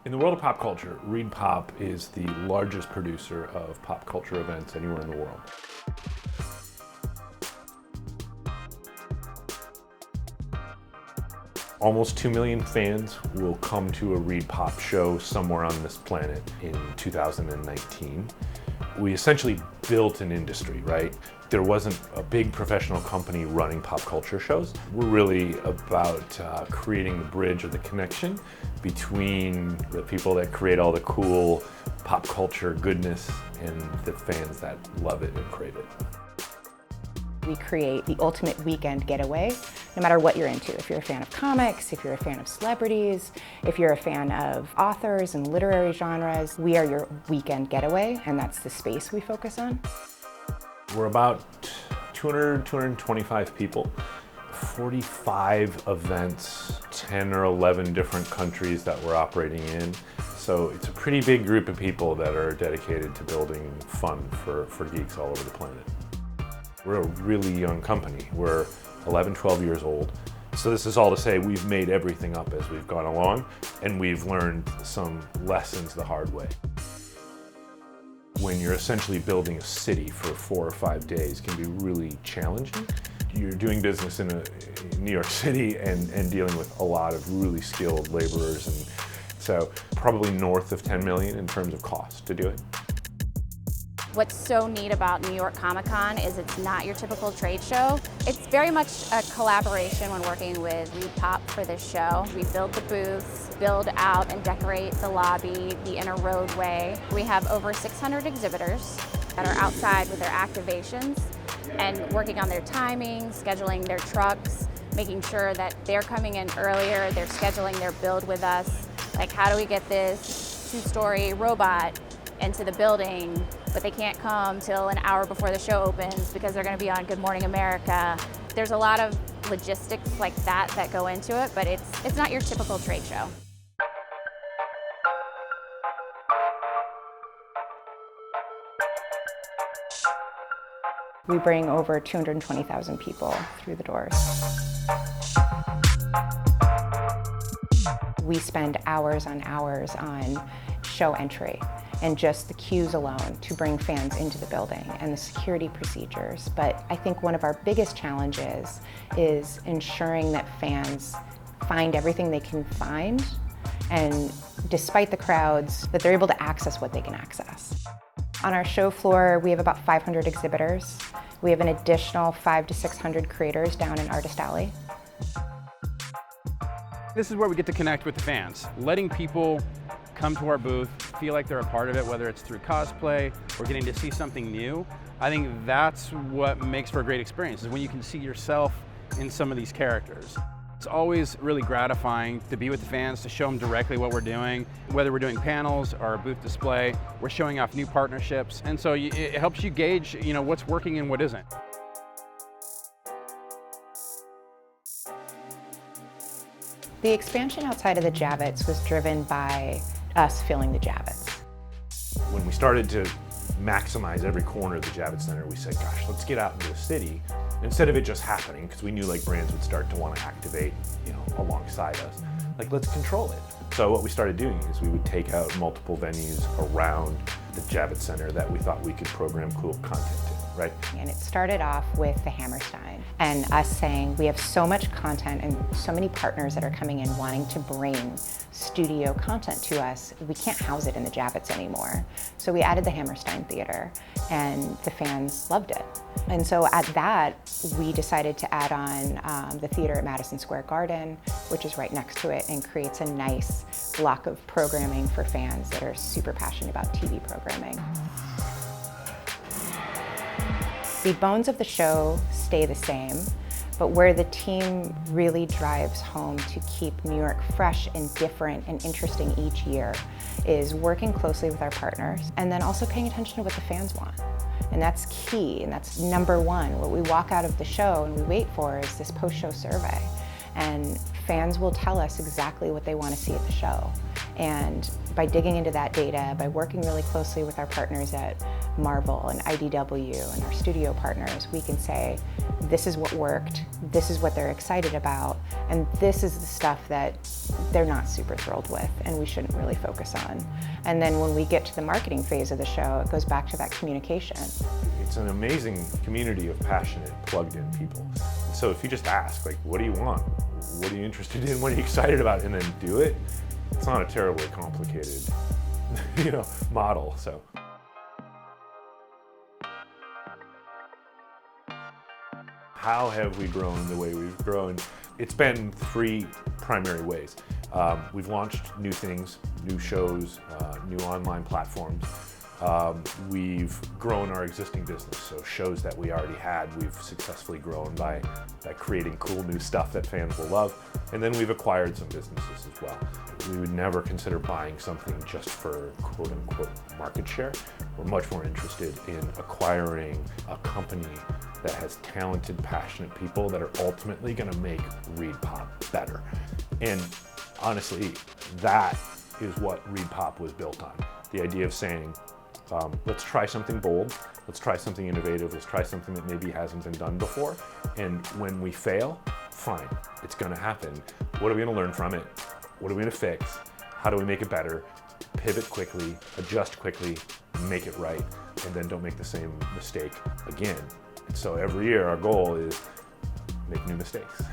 In the world of pop culture, ReepPop is the largest producer of pop culture events anywhere in the world. Almost 2 million fans will come to a ReepPop show somewhere on this planet in 2019. We essentially built an industry, right? There wasn't a big professional company running pop culture shows. We're really about creating the bridge or the connection between the people that create all the cool pop culture goodness and the fans that love it and crave it. We create the ultimate weekend getaway, no matter what you're into. If you're a fan of comics, if you're a fan of celebrities, if you're a fan of authors and literary genres, we are your weekend getaway, and that's the space we focus on. We're about 225 people, 45 events, 10 or 11 different countries that we're operating in. So it's a pretty big group of people that are dedicated to building fun for geeks all over the planet. We're a really young company. We're 11, 12 years old. So this is all to say we've made everything up as we've gone along, and we've learned some lessons the hard way. When you're essentially building a city for 4 or 5 days can be really challenging. You're doing business in New York City and dealing with a lot of really skilled laborers, and so probably north of 10 million in terms of cost to do it. What's so neat about New York Comic Con is it's not your typical trade show. It's very much a collaboration when working with ReepPop for this show. We build the booths, build out and decorate the lobby, the inner roadway. We have over 600 exhibitors that are outside with their activations and working on their timing, scheduling their trucks, making sure that they're coming in earlier, they're scheduling their build with us. Like, how do we get this 2-story robot into the building, but they can't come till an hour before the show opens because they're going to be on Good Morning America. There's a lot of logistics like that that go into it, but it's not your typical trade show. We bring over 220,000 people through the doors. We spend hours on hours on show entry and just the queues alone to bring fans into the building and the security procedures. But I think one of our biggest challenges is ensuring that fans find everything they can find, and despite the crowds, that they're able to access what they can access. On our show floor, we have about 500 exhibitors. We have an additional 500 to 600 creators down in Artist Alley. This is where we get to connect with the fans, letting people come to our booth, feel like they're a part of it, whether it's through cosplay or getting to see something new. I think that's what makes for a great experience, is when you can see yourself in some of these characters. It's always really gratifying to be with the fans, to show them directly what we're doing, whether we're doing panels or a booth display, we're showing off new partnerships, and so it helps you gauge, what's working and what isn't. The expansion outside of the Javits was driven by us filling the Javits. When we started to maximize every corner of the Javits Center, we said, gosh, let's get out into the city. Instead of it just happening, because we knew like brands would start to want to activate, alongside us, like let's control it. So what we started doing is we would take out multiple venues around the Javits Center that we thought we could program cool content to, right? And it started off with the Hammerstein and us saying we have so much content and so many partners that are coming in wanting to bring studio content to us, we can't house it in the Javits anymore. So we added the Hammerstein Theater, and the fans loved it. And so at that, we decided to add on the theater at Madison Square Garden, which is right next to it, and creates a nice block of programming for fans that are super passionate about TV programming. The bones of the show stay the same, but where the team really drives home to keep New York fresh and different and interesting each year is working closely with our partners, and then also paying attention to what the fans want. And that's key, and that's number one. What we walk out of the show and we wait for is this post-show survey. And fans will tell us exactly what they want to see at the show. And by digging into that data, by working really closely with our partners at Marvel and IDW and our studio partners, we can say, this is what worked, this is what they're excited about, and this is the stuff that they're not super thrilled with and we shouldn't really focus on. And then when we get to the marketing phase of the show, it goes back to that communication. It's an amazing community of passionate, plugged-in people. So if you just ask, like, what do you want? What are you interested in? What are you excited about? And then do it, it's not a terribly complicated, model. So. How have we grown the way we've grown? It's been three primary ways. We've launched new things, new shows, new online platforms. We've grown our existing business, so shows that we already had, we've successfully grown by creating cool new stuff that fans will love. And then we've acquired some businesses as well. We would never consider buying something just for quote unquote market share. We're much more interested in acquiring a company that has talented, passionate people that are ultimately going to make ReepPop better. And honestly, that is what ReepPop was built on. The idea of saying, let's try something bold, let's try something innovative, let's try something that maybe hasn't been done before. And when we fail, fine, it's going to happen. What are we going to learn from it? What are we going to fix? How do we make it better? Pivot quickly, adjust quickly, make it right, and then don't make the same mistake again. And so every year our goal is make new mistakes.